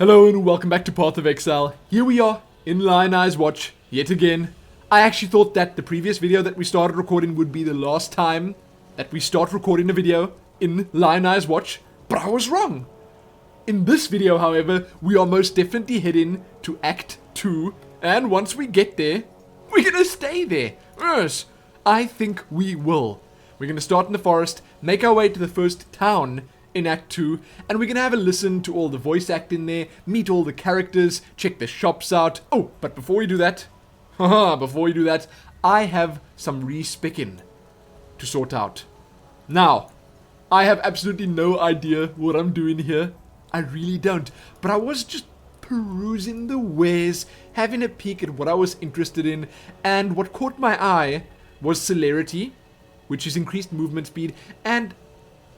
Hello and welcome back to Path of Exile. Here we are in Lion Eye's Watch yet again. I actually thought that the previous video that we started recording would be the last time that we start recording a video in Lion Eye's Watch, but I was wrong. In this video, however, we are most definitely heading to Act 2, and once we get there, we're gonna stay there. Yes, I think we will. We're gonna start in the forest, make our way to the first town in Act 2, and we're gonna have a listen to all the voice acting there, meet all the characters, check the shops out. Oh, but before we do that, I have some respecking to sort out. Now, I have absolutely no idea what I'm doing here. I really don't. But I was just perusing the wares, having a peek at what I was interested in, and what caught my eye was celerity, which is increased movement speed, and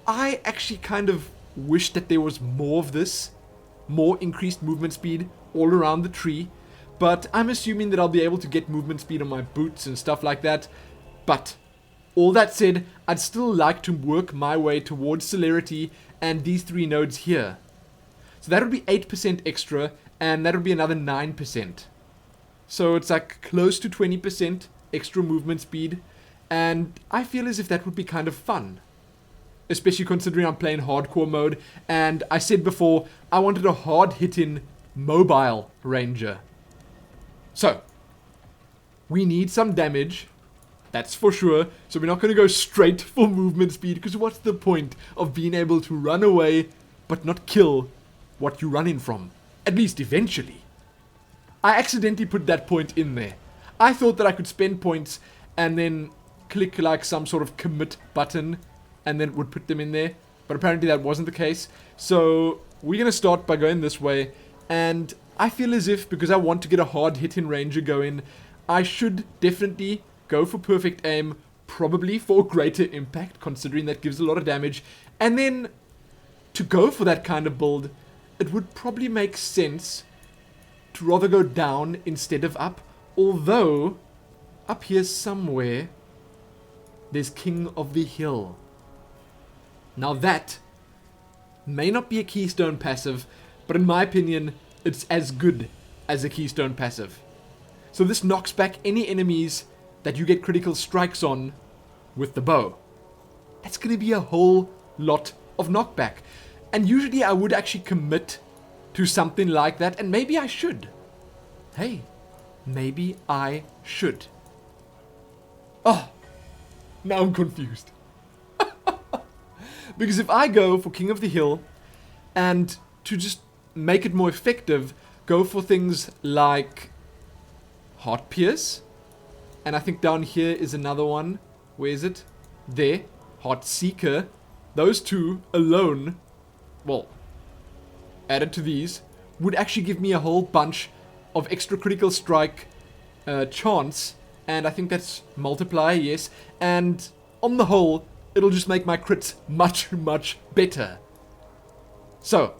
I actually kind of wish that there was more of this, more increased movement speed all around the tree, but I'm assuming that I'll be able to get movement speed on my boots and stuff like that. But all that said, I'd still like to work my way towards celerity and these three nodes here. So that would be 8% extra, and that would be another 9%. So it's like close to 20% extra movement speed, and I feel as if that would be kind of fun. Especially considering I'm playing hardcore mode, and I said before, I wanted a hard-hitting mobile ranger. So, we need some damage, that's for sure, so we're not going to go straight for movement speed, because what's the point of being able to run away, but not kill what you're running from? At least eventually. I accidentally put that point in there. I thought that I could spend points, and then click like some sort of commit button, and then it would put them in there, but apparently that wasn't the case. So we're going to start by going this way, and I feel as if, because I want to get a hard-hitting ranger going, I should definitely go for perfect aim, probably for greater impact, considering that gives a lot of damage, and then to go for that kind of build, it would probably make sense to rather go down instead of up, although up here somewhere there's King of the Hill. Now that may not be a keystone passive, but in my opinion, it's as good as a keystone passive. So this knocks back any enemies that you get critical strikes on with the bow. That's going to be a whole lot of knockback. And usually I would actually commit to something like that, and maybe I should. Hey, maybe I should. Oh, now I'm confused. Because if I go for King of the Hill, and to just make it more effective, go for things like Heart Pierce, and I think down here is another one. Where is it? There. Heart Seeker. Those two alone, well, added to these, would actually give me a whole bunch of extra critical strike chance, and I think that's multiplier, yes, and on the whole, it'll just make my crits much, much better. So,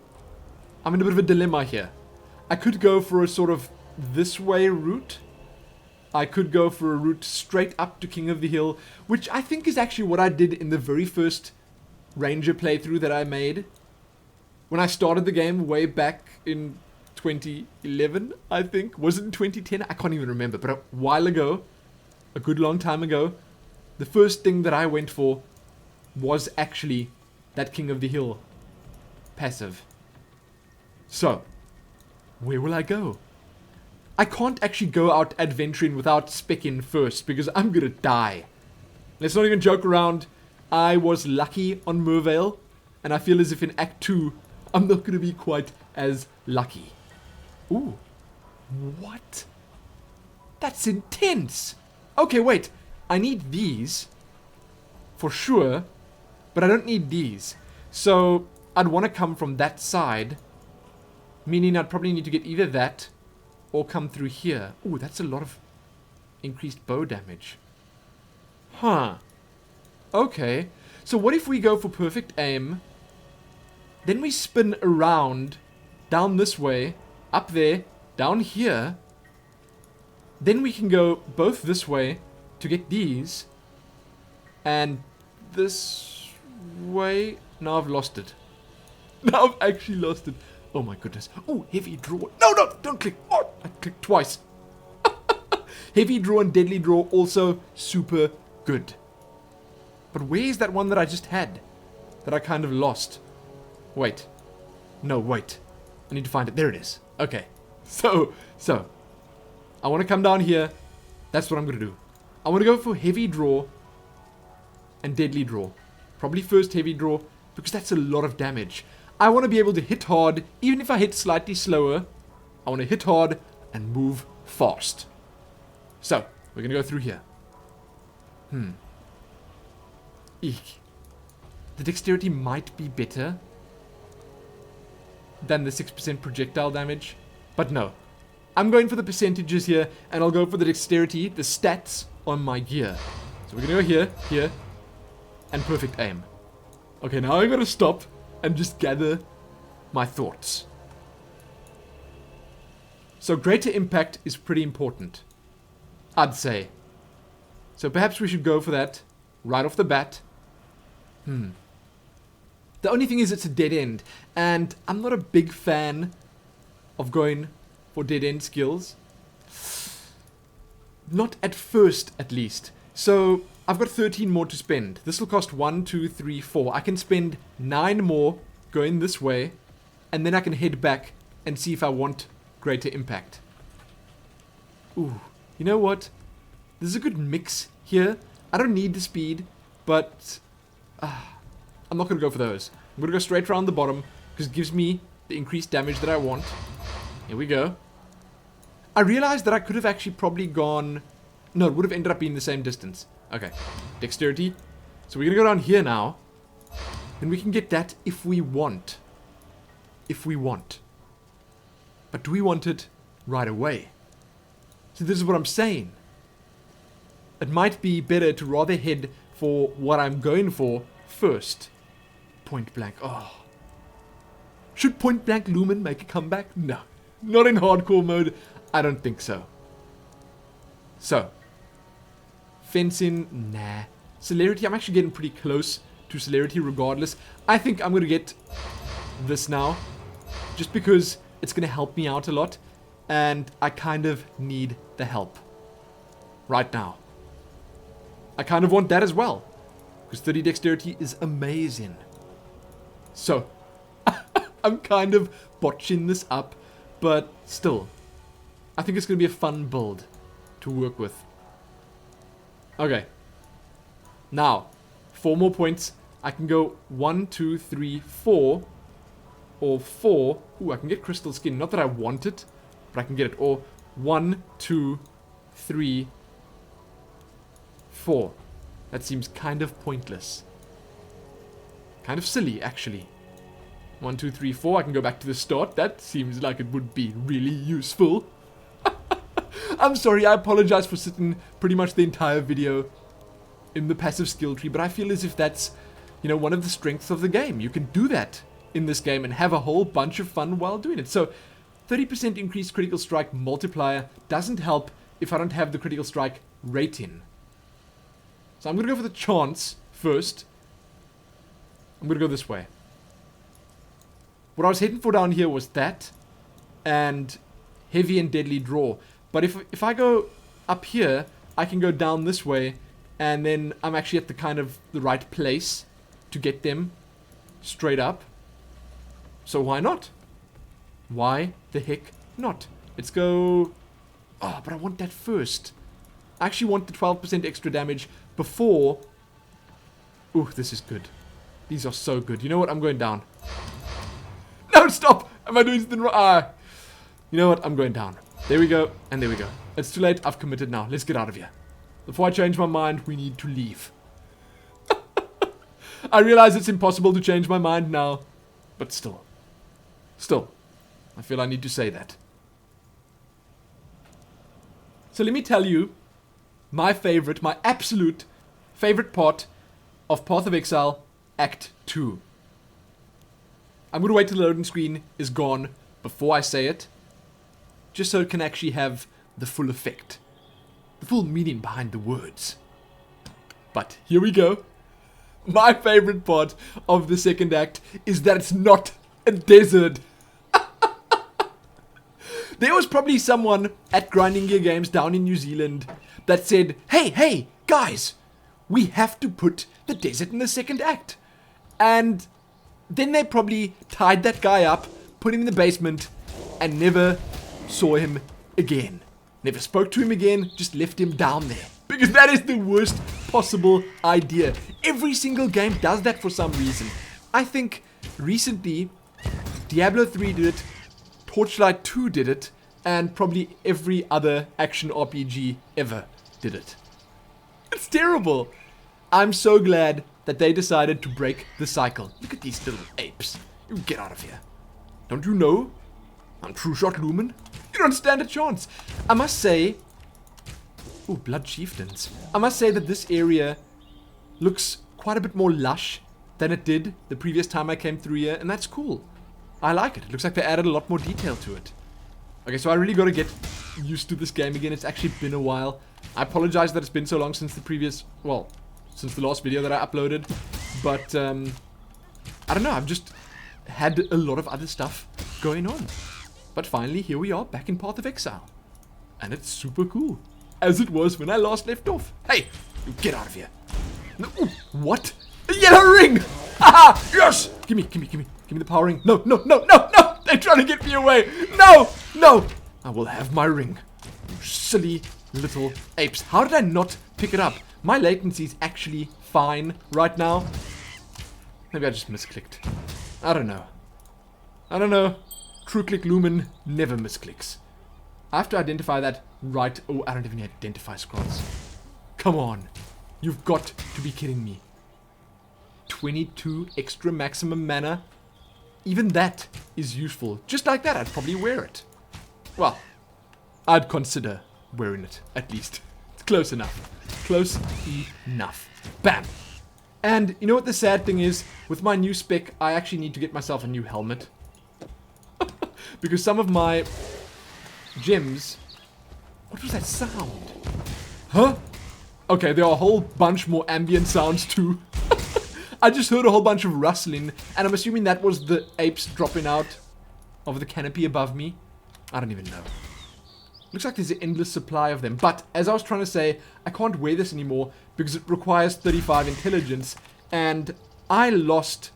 I'm in a bit of a dilemma here. I could go for a sort of this way route. I could go for a route straight up to King of the Hill, which I think is actually what I did in the very first Ranger playthrough that I made. When I started the game way back in 2011, I think. Was it in 2010? I can't even remember, but a while ago, a good long time ago, the first thing that I went for was actually that King of the Hill passive. So, where will I go? I can't actually go out adventuring without specking first, because I'm gonna die. Let's not even joke around. I was lucky on Mervale, and I feel as if in Act 2, I'm not gonna be quite as lucky. Ooh. What? That's intense! Okay, wait. I need these. For sure. But I don't need these. So, I'd want to come from that side. Meaning I'd probably need to get either that or come through here. Ooh, that's a lot of increased bow damage. Huh. Okay. So what if we go for perfect aim, then we spin around down this way, up there, down here. Then we can go both this way to get these, and this way. Now I've lost it. Now I've actually lost it. Oh my goodness. Oh, heavy draw. No, don't click. Oh, I clicked twice. Heavy draw and deadly draw also super good. But where is that one that I just had? That I kind of lost. Wait. No, wait. I need to find it. There it is. Okay. So. I want to come down here. That's what I'm going to do. I want to go for heavy draw and deadly draw. Probably first heavy draw, because that's a lot of damage. I want to be able to hit hard, even if I hit slightly slower. I want to hit hard and move fast. So, we're going to go through here. Eek. The dexterity might be better than the 6% projectile damage, but no. I'm going for the percentages here, and I'll go for the dexterity, the stats on my gear. So we're going to go here, and perfect aim. Okay, now I gotta stop and just gather my thoughts. So greater impact is pretty important, I'd say. So perhaps we should go for that right off the bat. The only thing is it's a dead end, and I'm not a big fan of going for dead end skills. Not at first, at least. So I've got 13 more to spend. This will cost 1, 2, 3, 4. I can spend 9 more going this way, and then I can head back and see if I want greater impact. Ooh, you know what? This is a good mix here. I don't need the speed, but I'm not going to go for those. I'm going to go straight around the bottom, because it gives me the increased damage that I want. Here we go. I realized that I could have actually probably gone... No, it would have ended up being the same distance. Okay, dexterity. So we're going to go down here now. And we can get that if we want. If we want. But do we want it right away? So this is what I'm saying. It might be better to rather head for what I'm going for first. Point blank. Oh. Should point blank Lumen make a comeback? No. Not in hardcore mode. I don't think so. So. Fencing, nah. Celerity, I'm actually getting pretty close to celerity regardless. I think I'm going to get this now. Just because it's going to help me out a lot. And I kind of need the help. Right now. I kind of want that as well. Because 30 dexterity is amazing. So. I'm kind of botching this up. But still. I think it's going to be a fun build to work with. Okay. Now, 4 more points. I can go 1, 2, 3, 4. Or 4. Ooh, I can get crystal skin. Not that I want it, but I can get it. Or 1, 2, 3, 4. That seems kind of pointless. Kind of silly, actually. 1, 2, 3, 4. I can go back to the start. That seems like it would be really useful. I'm sorry, I apologize for sitting pretty much the entire video in the passive skill tree, but I feel as if that's, you know, one of the strengths of the game. You can do that in this game and have a whole bunch of fun while doing it. So, 30% increased critical strike multiplier doesn't help if I don't have the critical strike rating. So I'm going to go for the chance first. I'm going to go this way. What I was heading for down here was that and heavy and deadly draw. But if I go up here, I can go down this way, and then I'm actually at the kind of the right place to get them straight up. So why not? Why the heck not? Let's go... Oh, but I want that first. I actually want the 12% extra damage before... Ooh, this is good. These are so good. You know what? I'm going down. No, stop! Am I doing something wrong? You know what? I'm going down. There we go, and there we go. It's too late. I've committed now. Let's get out of here. Before I change my mind, we need to leave. I realize it's impossible to change my mind now, but still. Still, I feel I need to say that. So let me tell you my favorite, my absolute favorite part of Path of Exile Act 2. I'm going to wait till the loading screen is gone before I say it, just so it can actually have the full effect, the full meaning behind the words. But here we go. My favorite part of the second act is that it's not a desert. There was probably someone at Grinding Gear Games down in New Zealand that said, hey, guys, we have to put the desert in the second act. And then they probably tied that guy up, put him in the basement, and never saw him again. Never spoke to him again, just left him down there. Because that is the worst possible idea. Every single game does that for some reason. I think recently Diablo 3 did it, Torchlight 2 did it, and probably every other action RPG ever did it. It's terrible. I'm so glad that they decided to break the cycle. Look at these little apes. You get out of here. Don't you know? I'm True Shot Lumen. You don't stand a chance. I must say... Ooh, Blood Chieftains. I must say that this area looks quite a bit more lush than it did the previous time I came through here, and that's cool. I like it. It looks like they added a lot more detail to it. Okay, so I really got to get used to this game again. It's actually been a while. I apologize that it's been so long since the previous... Well, since the last video that I uploaded. But, I don't know. I've just had a lot of other stuff going on. But finally, here we are, back in Path of Exile. And it's super cool. As it was when I last left off. Hey, you get out of here. No, ooh, what? A yellow ring! Haha! Yes! Give me the power ring. No! They're trying to get me away. No! I will have my ring. You silly little apes. How did I not pick it up? My latency is actually fine right now. Maybe I just misclicked. I don't know. True Click Lumen never misclicks. I have to identify that right. Oh, I don't even identify scrolls. Come on. You've got to be kidding me. 22 extra maximum mana. Even that is useful. Just like that, I'd probably wear it. Well, I'd consider wearing it, at least. It's close enough. Close enough. Bam! And you know what the sad thing is? With my new spec, I actually need to get myself a new helmet. Because some of my gems... What was that sound? Huh? Okay, there are a whole bunch more ambient sounds too. I just heard a whole bunch of rustling, and I'm assuming that was the apes dropping out of the canopy above me. I don't even know. Looks like there's an endless supply of them. But, as I was trying to say, I can't wear this anymore because it requires 35 intelligence. And I lost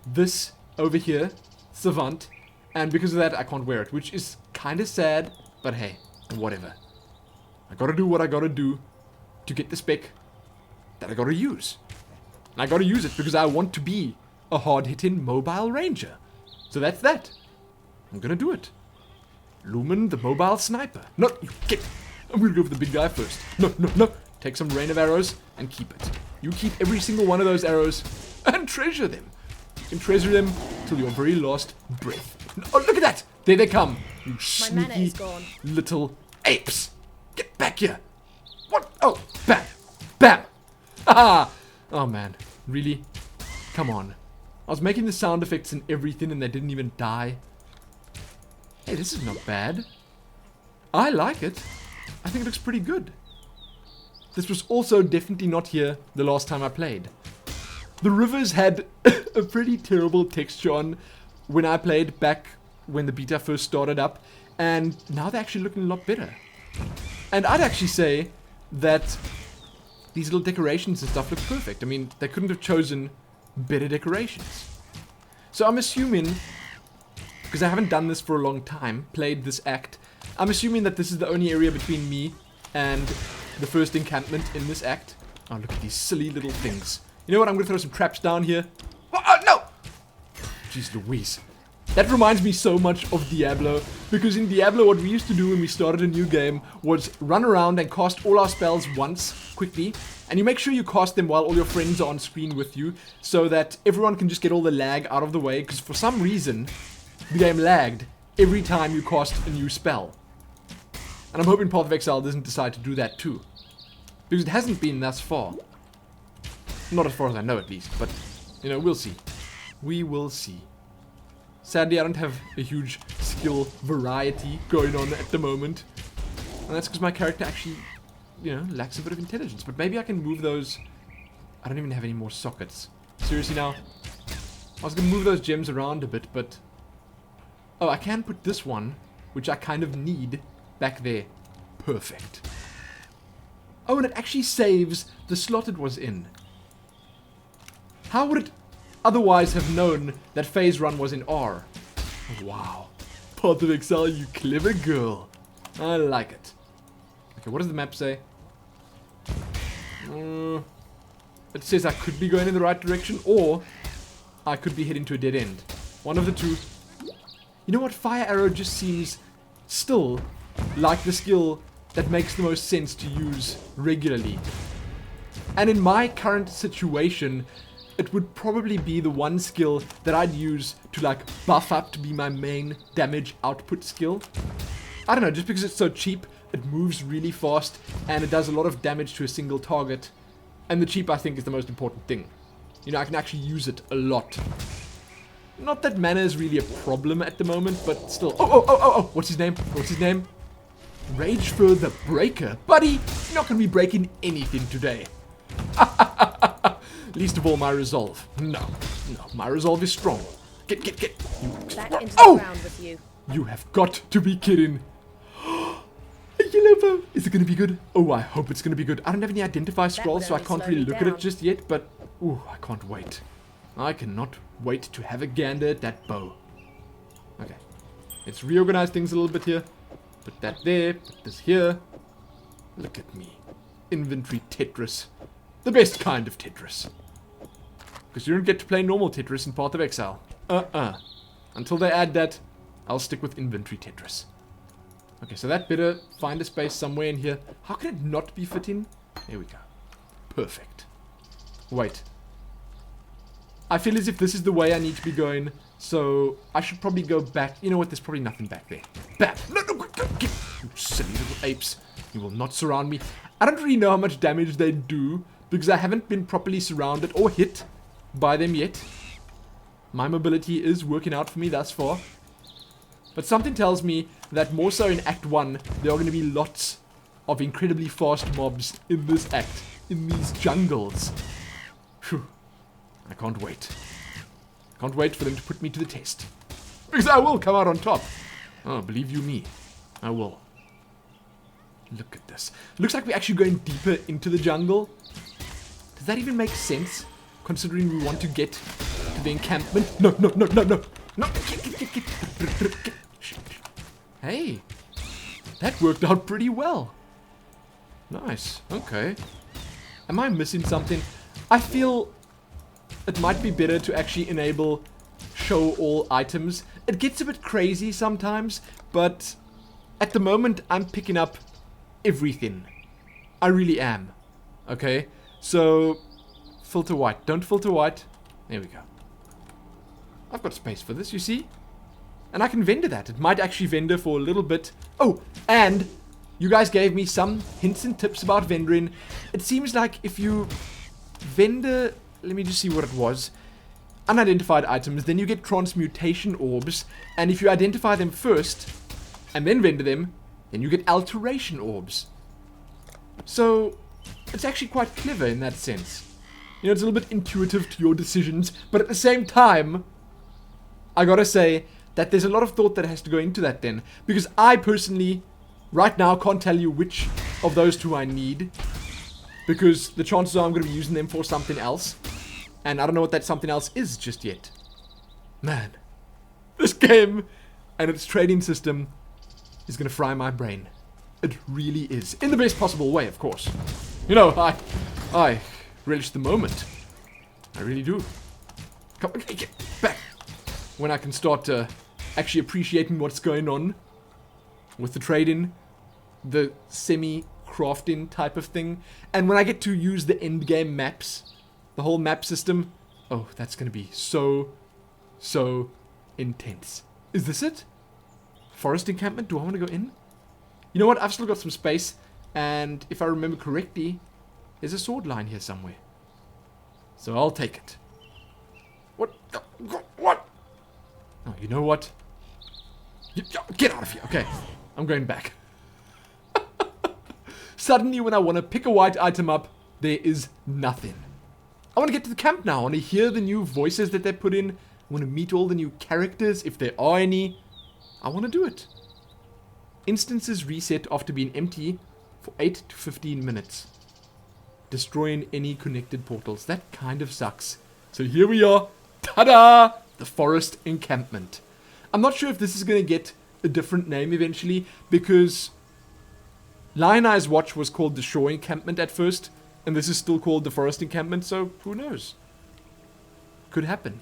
this over here, Savant. And because of that, I can't wear it, which is kind of sad. But hey, whatever. I gotta do what I gotta do to get the spec that I gotta use. And I gotta use it because I want to be a hard-hitting mobile ranger. So that's that. I'm gonna do it. Lumen, the mobile sniper. No, you get... I'm gonna go for the big guy first. No. Take some rain of arrows and keep it. You keep every single one of those arrows and treasure them. You can treasure them till your very last breath. Oh, look at that! There they come. You sneaky little apes. Get back here. What? Oh, bam. Bam. Haha. Oh, man. Really? Come on. I was making the sound effects and everything and they didn't even die. Hey, this is not bad. I like it. I think it looks pretty good. This was also definitely not here the last time I played. The rivers had a pretty terrible texture on when I played back when the beta first started up. And now they're actually looking a lot better. And I'd actually say that these little decorations and stuff look perfect. I mean, they couldn't have chosen better decorations. So I'm assuming, because I haven't done this for a long time, played this act, I'm assuming that this is the only area between me and the first encampment in this act. Oh, look at these silly little things. You know what? I'm going to throw some traps down here. Oh, no! Jeez Louise. That reminds me so much of Diablo, because in Diablo what we used to do when we started a new game was run around and cast all our spells once, quickly, and you make sure you cast them while all your friends are on screen with you, so that everyone can just get all the lag out of the way, because for some reason, the game lagged every time you cast a new spell. And I'm hoping Path of Exile doesn't decide to do that too, because it hasn't been thus far. Not as far as I know at least, but, you know, we'll see. We will see. Sadly, I don't have a huge skill variety going on at the moment. And that's because my character actually, you know, lacks a bit of intelligence. But maybe I can move those... I don't even have any more sockets. Seriously now? I was going to move those gems around a bit, but... Oh, I can put this one which I kind of need back there. Perfect. Oh, and it actually saves the slot it was in. How would it otherwise have known that phase run was in R? Wow. Path of Exile, you clever girl. I like it. Okay, what does the map say? It says I could be going in the right direction, or I could be heading to a dead end. One of the two. You know what? Fire Arrow just seems still like the skill that makes the most sense to use regularly. And in my current situation, it would probably be the one skill that I'd use to like buff up to be my main damage output skill. I don't know, just because it's so cheap, it moves really fast, and it does a lot of damage to a single target. And the cheap, I think, is the most important thing. You know, I can actually use it a lot. Not that mana is really a problem at the moment, but still. Oh, what's his name? What's his name? Rage for the Breaker. Buddy, you're not going to be breaking anything today. Least of all my resolve. No, my resolve is strong. Get. Back into the ground with you. You have got to be kidding. A yellow bow. Is it going to be good? Oh, I hope it's going to be good. I don't have any identify scrolls, so I can't really look at it just yet, but ooh, I can't wait. I cannot wait to have a gander at that bow. Okay. Let's reorganize things a little bit here. Put that there, put this here. Look at me. Inventory Tetris. The best kind of Tetris. Because you don't get to play normal Tetris in Path of Exile. Until they add that, I'll stick with inventory Tetris. Okay, so that better find a space somewhere in here. How can it not be fitting? There we go. Perfect. Wait. I feel as if this is the way I need to be going, so I should probably go back. You know what? There's probably nothing back there. Back! No, get! You silly little apes. You will not surround me. I don't really know how much damage they do, because I haven't been properly surrounded or hit by them yet. My mobility is working out for me thus far. But something tells me that more so in Act 1, there are going to be lots of incredibly fast mobs in this act, in these jungles. Phew. I can't wait. Can't wait for them to put me to the test. Because I will come out on top. Oh, believe you me. I will. Look at this. Looks like we're actually going deeper into the jungle. Does that even make sense? Considering we want to get to the encampment. No. No. Get. Hey. That worked out pretty well. Nice. Okay. Am I missing something? I feel it might be better to actually enable show all items. It gets a bit crazy sometimes, but at the moment I'm picking up everything. I really am. Okay? So, filter white. Don't filter white. There we go. I've got space for this, you see? And I can vendor that. It might actually vendor for a little bit. Oh, and you guys gave me some hints and tips about vendoring. It seems like if you vendor... Let me just see what it was. Unidentified items, then you get transmutation orbs. And if you identify them first, and then vendor them, then you get alteration orbs. So, it's actually quite clever in that sense. You know, it's a little bit intuitive to your decisions, but at the same time, I gotta say that there's a lot of thought that has to go into that then. Because I personally, right now, can't tell you which of those two I need. Because the chances are I'm going to be using them for something else. And I don't know what that something else is just yet. Man, this game and its trading system is going to fry my brain. It really is. In the best possible way, of course. You know, I relish the moment. I really do. Come on, get back. When I can start actually appreciating what's going on with the trading, the semi-crafting type of thing. And when I get to use the endgame maps, the whole map system, oh, that's going to be so intense. Is this it? Forest Encampment? Do I want to go in? You know what? I've still got some space. And if I remember correctly, there's a sword line here somewhere. So I'll take it. What? What? Oh, you know what? Get out of here. Okay, I'm going back. Suddenly, when I want to pick a white item up, there is nothing. I want to get to the camp now. I want to hear the new voices that they put in. I want to meet all the new characters, if there are any. I want to do it. Instances reset after being empty for 8 to 15 minutes. Destroying any connected portals. That kind of sucks. So here we are. Ta-da! The Forest Encampment. I'm not sure if this is going to get a different name eventually, because Lion Eye's watch was called the Shore Encampment at first, and this is still called the Forest Encampment, so who knows? Could happen.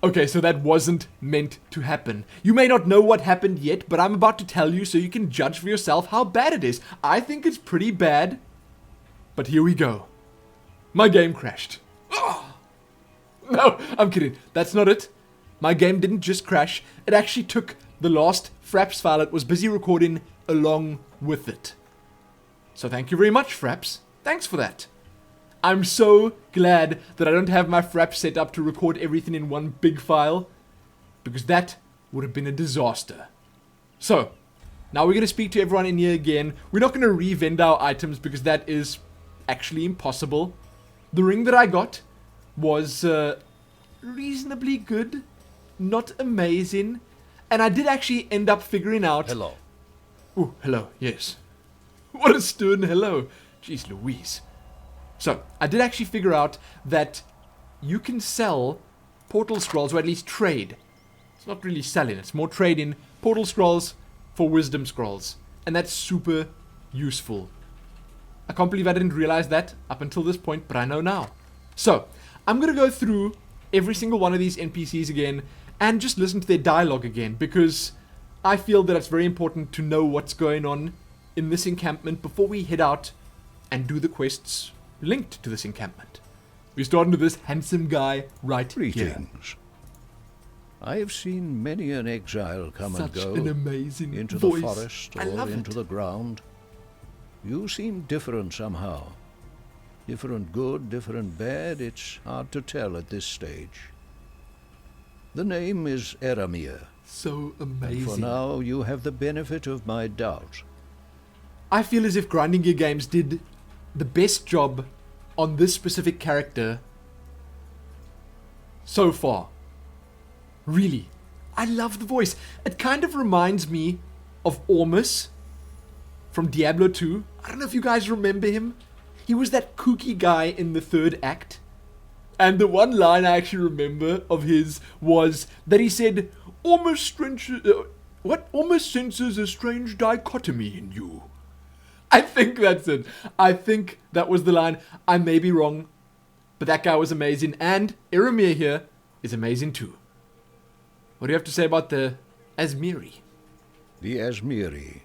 Okay, so that wasn't meant to happen. You may not know what happened yet, but I'm about to tell you so you can judge for yourself how bad it is. I think it's pretty bad, but here we go. My game crashed. Oh. No, I'm kidding. That's not it. My game didn't just crash. It actually took the last Fraps file it was busy recording along with it. So thank you very much, Fraps. Thanks for that. I'm so glad that I don't have my Fraps set up to record everything in one big file, because that would have been a disaster. So, now we're going to speak to everyone in here again. We're not going to re-vend our items because that is actually impossible. The ring that I got was reasonably good, not amazing, and I did actually end up figuring out... Hello. Ooh, hello, yes. What a stern hello. Jeez Louise. So, I did actually figure out that you can sell portal scrolls, or at least trade. It's not really selling, it's more trading portal scrolls for wisdom scrolls. And that's super useful. I can't believe I didn't realize that up until this point, but I know now. So, I'm going to go through every single one of these NPCs again and just listen to their dialogue again, because I feel that it's very important to know what's going on in this encampment before we head out and do the quests linked to this encampment. We're starting with this handsome guy right here. Greetings. I have seen many an exile come and Such go an amazing into voice. the forest I or love into it. the ground. You seem different somehow. Different good, different bad, it's hard to tell at this stage. The name is Eramir, So and amazing. for now you have the benefit of my doubt. I feel as if Grinding Gear Games did the best job on this specific character so far. Really. I love the voice. It kind of reminds me of Ormus from Diablo 2. I don't know if you guys remember him. He was that kooky guy in the third act. And the one line I actually remember of his was that he said, Ormus senses a strange dichotomy in you. I think that's it. I think that was the line. I may be wrong, but that guy was amazing. And Eramir here is amazing too. What do you have to say about the Azmeri? The Azmeri,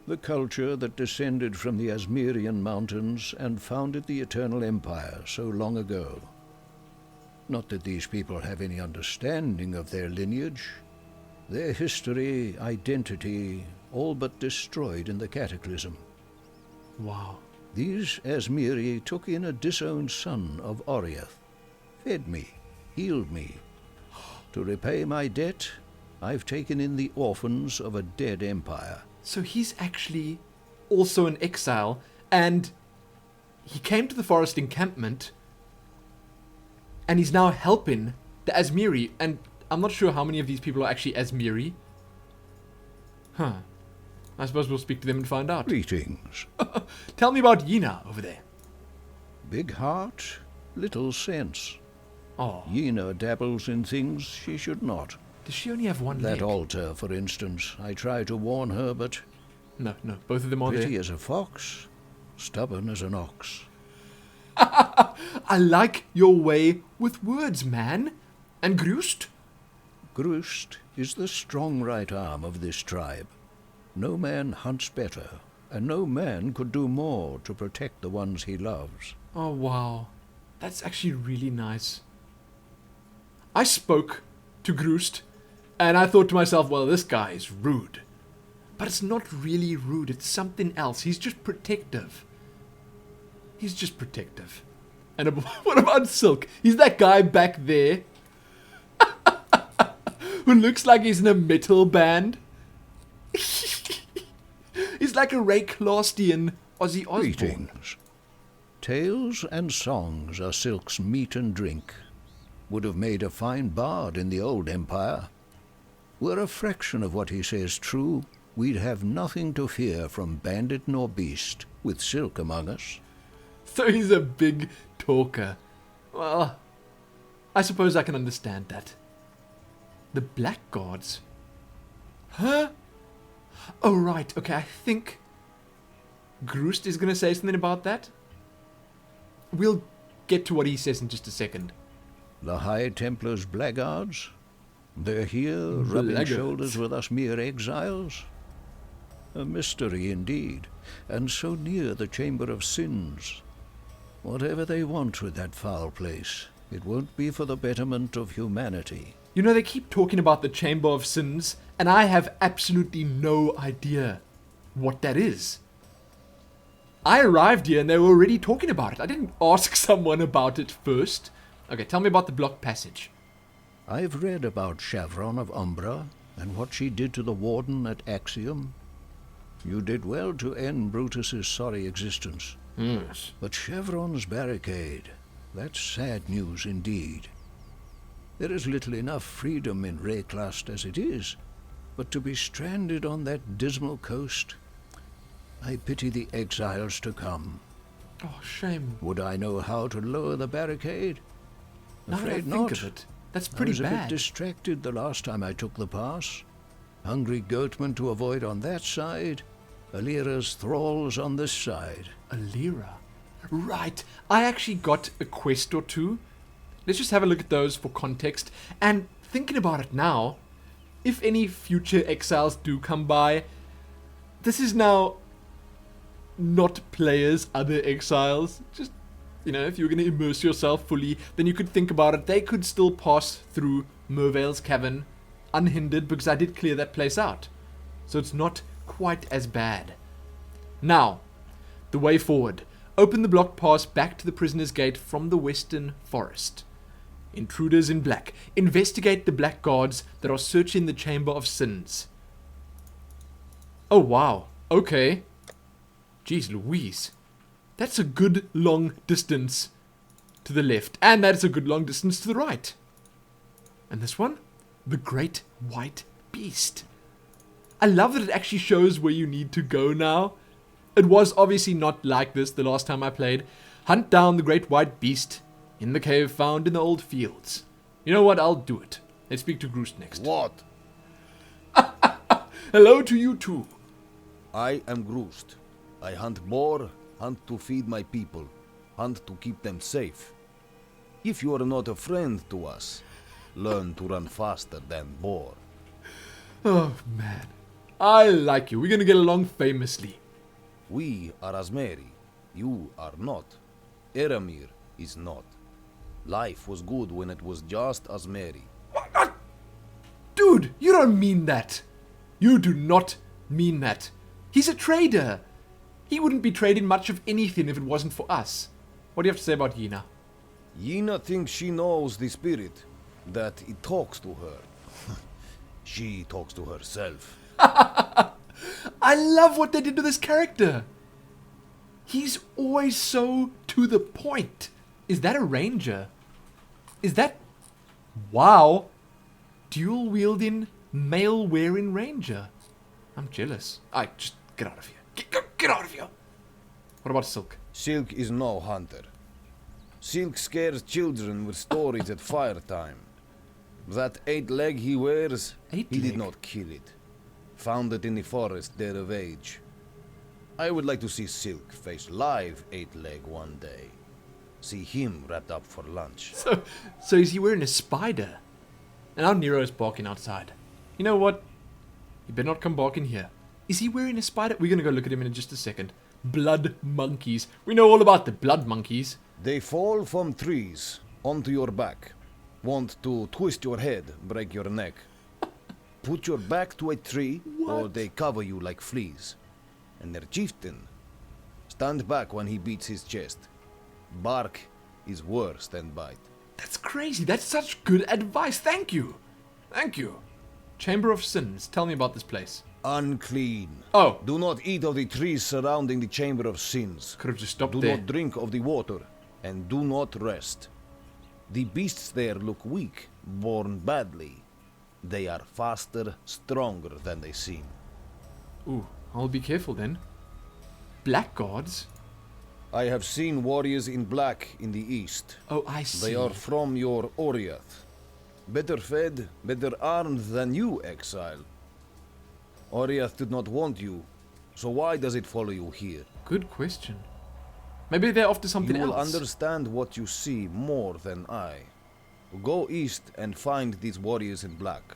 the culture that descended from the Azmerian mountains and founded the Eternal Empire so long ago. Not that these people have any understanding of their lineage. Their history, identity, all but destroyed in the Cataclysm. Wow. These Azmeri took in a disowned son of Oriath, fed me, healed me. To repay my debt, I've taken in the orphans of a dead empire. So he's actually also an exile, and he came to the Forest Encampment, and he's now helping the Azmeri, and I'm not sure how many of these people are actually Azmeri. Huh. I suppose we'll speak to them and find out. Greetings. Tell me about Yina over there. Big heart, little sense. Oh, Yina dabbles in things she should not. does she only have one That leg? altar, for instance. I try to warn her, but No, both of them are pretty there. as a fox, stubborn as an ox. I like your way with words, man. And Grust? Grust is the strong right arm of this tribe. No man hunts better, and no man could do more to protect the ones he loves. Oh, wow. That's actually really nice. I spoke to Grust, and I thought to myself, well, this guy is rude. But it's not really rude, it's something else. He's just protective. He's just protective. And what about Silk? He's that guy back there who looks like he's in a metal band. He's like a Wraeclastian Ozzy Osbourne. Greetings. Tales and songs are Silk's meat and drink. Would have made a fine bard in the old empire. Were a fraction of what he says true, we'd have nothing to fear from bandit nor beast, with Silk among us. So he's a big talker. Well, I suppose I can understand that. The blackguards? Huh? Oh, right. Okay, I think Groost is going to say something about that. We'll get to what he says in just a second. The High Templar's blackguards? They're here, rubbing shoulders with us mere exiles? A mystery indeed, and so near the Chamber of Sins. Whatever they want with that foul place, it won't be for the betterment of humanity. You know, they keep talking about the Chamber of Sins, and I have absolutely no idea what that is. I arrived here and they were already talking about it. I didn't ask someone about it first. Okay, tell me about the blocked passage. I've read about Chevron of Umbra, and what she did to the Warden at Axiom. You did well to end Brutus's sorry existence. Yes. But Chevron's barricade, that's sad news indeed. There is little enough freedom in Wraeclast as it is, but to be stranded on that dismal coast, I pity the exiles to come. Oh, shame. Would I know how to lower the barricade? Now that I Afraid think not. of it, that's pretty I was a bit bad. distracted the last time I took the pass. Hungry goatmen to avoid on that side, Alira's thralls on this side. Alira. Right. I actually got a quest or two. Let's just have a look at those for context. And thinking about it now, if any future exiles do come by, this is now not players, other exiles. Just, you know, if you're going to immerse yourself fully, then you could think about it. They could still pass through Mervale's cavern unhindered, because I did clear that place out. So it's not quite as bad. Now, the way forward. Open the blocked pass back to the prisoner's gate from the western forest. Intruders in black. Investigate the black guards that are searching the Chamber of Sins. Oh, wow. Okay. Jeez Louise. That's a good long distance to the left. And that's a good long distance to the right. And this one? The Great White Beast. I love that it actually shows where you need to go now. It was obviously not like this the last time I played. Hunt down the Great White Beast in the cave found in the old fields. You know what? I'll do it. Let's speak to Groost next. What? Hello to you too. I am Groost. I hunt boar, hunt to feed my people, hunt to keep them safe. If you are not a friend to us, learn to run faster than boar. Oh man. I like you. We're gonna get along famously. We are Azmeri. You are not. Eramir is not. Life was good when it was just Azmeri. What? Dude, you don't mean that. You do not mean that. He's a trader. He wouldn't be trading much of anything if it wasn't for us. What do you have to say about Yina? Yina thinks she knows the spirit, that it talks to her. She talks to herself. I love what they did to this character. He's always so to the point. Is that a ranger? Is that... Wow. Dual wielding, mail wearing ranger. I'm jealous. Just get out of here. Get out of here. What about Silk? Silk is no hunter. Silk scares children with stories at fire time. That 8-leg he wears, he did not kill it. Found it in the forest there of age. I would like to see Silk face live 8-leg one day. See him wrapped up for lunch. So is he wearing a spider? And now Nero's barking outside. You know what? He better not come barking here. Is he wearing a spider? We're gonna go look at him in just a second. Blood monkeys. We know all about the blood monkeys. They fall from trees onto your back. Want to twist your head, break your neck. Put your back to a tree, or they cover you like fleas. And their chieftain, stand back when he beats his chest. Bark is worse than bite. That's crazy. That's such good advice. Thank you. Thank you. Chamber of Sins. Tell me about this place. Unclean. Oh. Do not eat of the trees surrounding the Chamber of Sins. Could have just stopped Do there. not drink of the water, and do not rest. The beasts there look weak, born badly. They are faster, stronger than they seem. Ooh, I'll be careful then. Blackguards? I have seen warriors in black in the east. Oh, I see. They are from your Oriath. Better fed, better armed than you, exile. Oriath did not want you, so why does it follow you here? Good question. Maybe they're after something You will else. understand what you see more than I. Go east and find these warriors in black.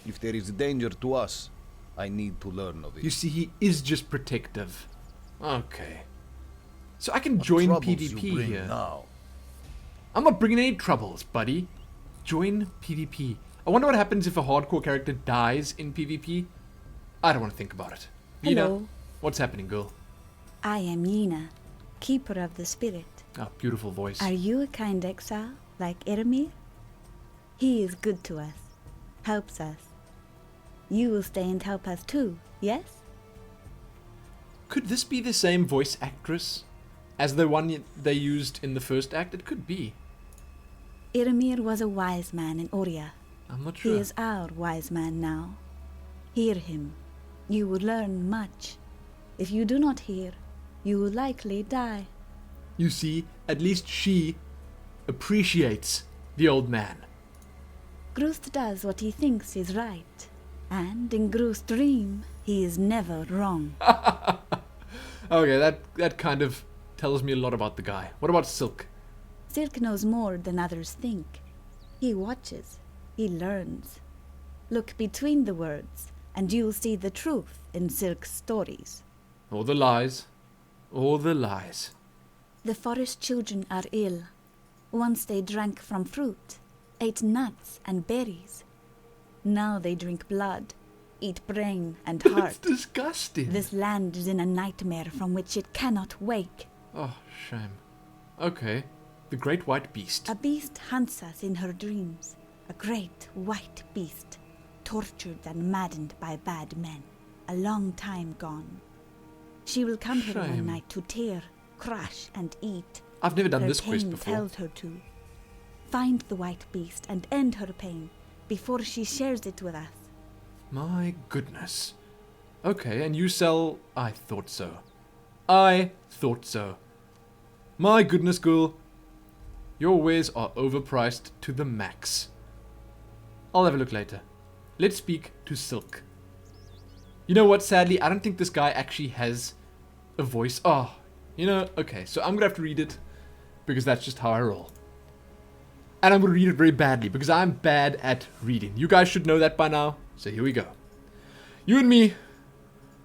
If there is danger to us, I need to learn of it. You see, he is just protective. Okay. So I can join PvP here. Now? I'm not bringing any troubles, buddy. Join PvP. I wonder what happens if a hardcore character dies in PvP. I don't want to think about it. Hello. Yina, what's happening, girl? I am Yina, keeper of the spirit. Oh, beautiful voice. Are you a kind exile, like Eramir? He is good to us, helps us. You will stay and help us too, yes? Could this be the same voice actress as the one they used in the first act? It could be. Eramir was a wise man in Oria. I'm not sure. He is our wise man now. Hear him. You will learn much. If you do not hear, you will likely die. You see, at least she appreciates the old man. Groost does what he thinks is right. And in Groost's dream, he is never wrong. Okay, that kind of tells me a lot about the guy. What about Silk? Silk knows more than others think. He watches. He learns. Look between the words, and you'll see the truth in Silk's stories. All the lies. All the lies. The forest children are ill. Once they drank from fruit, ate nuts and berries. Now they drink blood, eat brain and It's heart. disgusting. This land is in a nightmare from which it cannot wake. Oh, shame. Okay. The Great White Beast. A beast hunts us in her dreams. A great white beast, tortured and maddened by bad men. A long time gone. She will come here Shame. one night to tear, crush, and eat. I've never done Her this quest pain before. tells her to. Find the white beast and end her pain before she shares it with us. My goodness. Okay, and you sell... I thought so. I thought so. My goodness, girl. Your wares are overpriced to the max. I'll have a look later. Let's speak to Silk. You know what, sadly, I don't think this guy actually has a voice. Oh, you know, okay, so I'm gonna have to read it because that's just how I roll. And I'm gonna read it very badly because I'm bad at reading. You guys should know that by now, so here we go. You and me,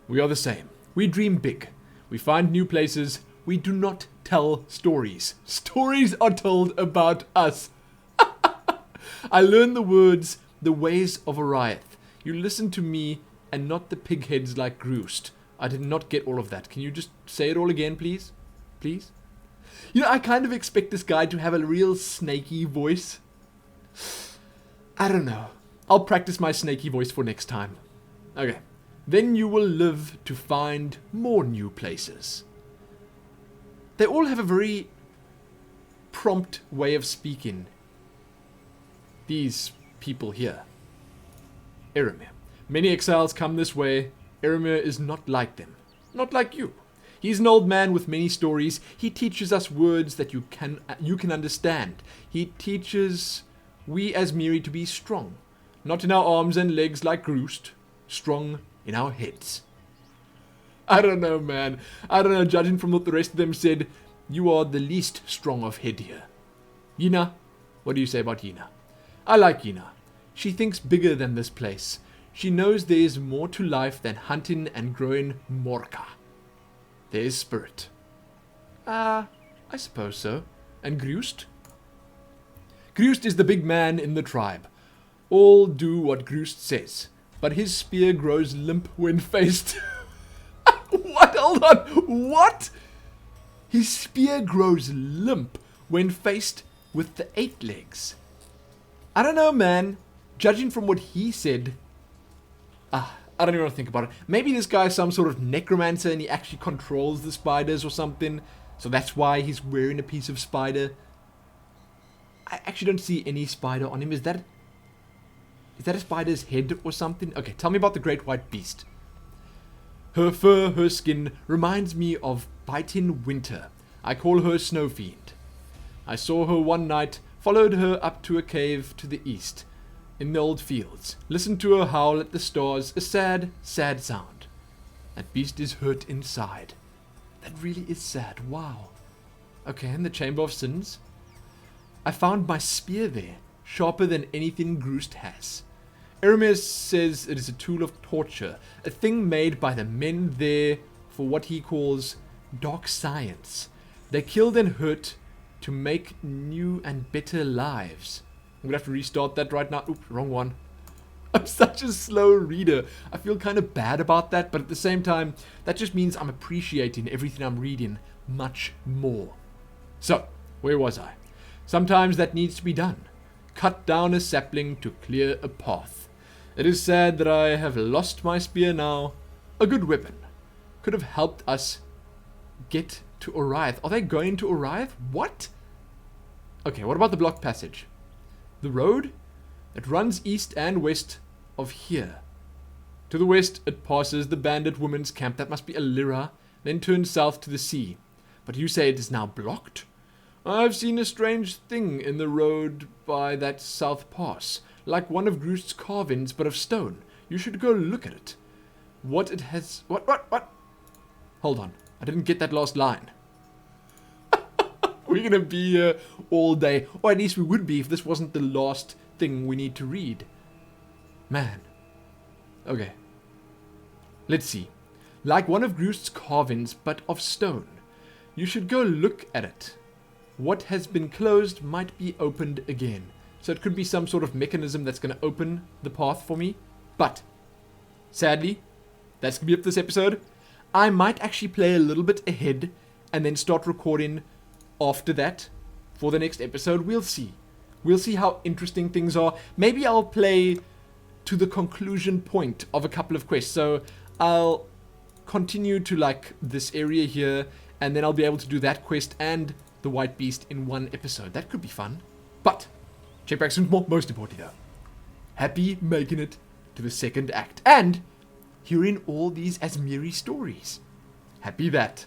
we are the same. We dream big. We find new places. We do not tell stories. Stories are told about us. I learned the words, the ways of Oriath. You listen to me and not the pigheads like Groost. I did not get all of that. Can you just say it all again, please? Please? You know, I kind of expect this guy to have a real snaky voice. I don't know. I'll practice my snaky voice for next time. Okay. Then you will live to find more new places. They all have a very prompt way of speaking. These people here. Eramir. Many exiles come this way. Eramir is not like them. Not like you. He's an old man with many stories. He teaches us words that you can understand. He teaches we Azmeri to be strong. Not in our arms and legs like Groost. Strong in our heads. I don't know, man. I don't know, judging from what the rest of them said, you are the least strong of head here. Yina, what do you say about Yina? I like Yina. She thinks bigger than this place. She knows there is more to life than hunting and growing morka. There is spirit. I suppose so. And Groost? Groost is the big man in the tribe. All do what Groost says, but his spear grows limp when faced... What? Hold on. What? His spear grows limp when faced with the 8 legs. I don't know, man. Judging from what he said... I don't even want to think about it. Maybe this guy's some sort of necromancer and he actually controls the spiders or something. So that's why he's wearing a piece of spider. I actually don't see any spider on him. Is that a spider's head or something? Okay, tell me about the Great White Beast. Her fur, her skin, reminds me of biting winter. I call her Snow Fiend. I saw her one night, followed her up to a cave to the east, in the old fields. Listened to her howl at the stars, a sad, sad sound. That beast is hurt inside. That really is sad, wow. Okay, and the Chamber of Sins. I found my spear there, sharper than anything Groost has. Aramis says it is a tool of torture, a thing made by the men there for what he calls dark science. They killed and hurt to make new and better lives. I'm gonna have to restart that right now. Oops, wrong one. I'm such a slow reader. I feel kind of bad about that, but at the same time, that just means I'm appreciating everything I'm reading much more. So, where was I? Sometimes that needs to be done. Cut down a sapling to clear a path. It is sad that I have lost my spear now. A good weapon. Could have helped us get to Oriath. Are they going to Oriath? What? Okay, what about the block passage? The road? It runs east and west of here. To the west, it passes the bandit woman's camp. That must be Alira. Then turns south to the sea. But you say it is now blocked? I've seen a strange thing in the road by that south pass. Like one of Groost's carvings, but of stone. You should go look at it. What it has... What? Hold on. I didn't get that last line. We're gonna be here all day. Or at least we would be if this wasn't the last thing we need to read. Man. Okay. Let's see. Like one of Groost's carvings, but of stone. You should go look at it. What has been closed might be opened again. So it could be some sort of mechanism that's going to open the path for me. But, sadly, that's going to be it for this episode. I might actually play a little bit ahead and then start recording after that for the next episode. We'll see. We'll see how interesting things are. Maybe I'll play to the conclusion point of a couple of quests. So I'll continue to like this area here, and then I'll be able to do that quest and the White Beast in one episode. That could be fun. But check back soon more. Most importantly though, happy making it to the second act and hearing all these Azmeri stories. Happy that.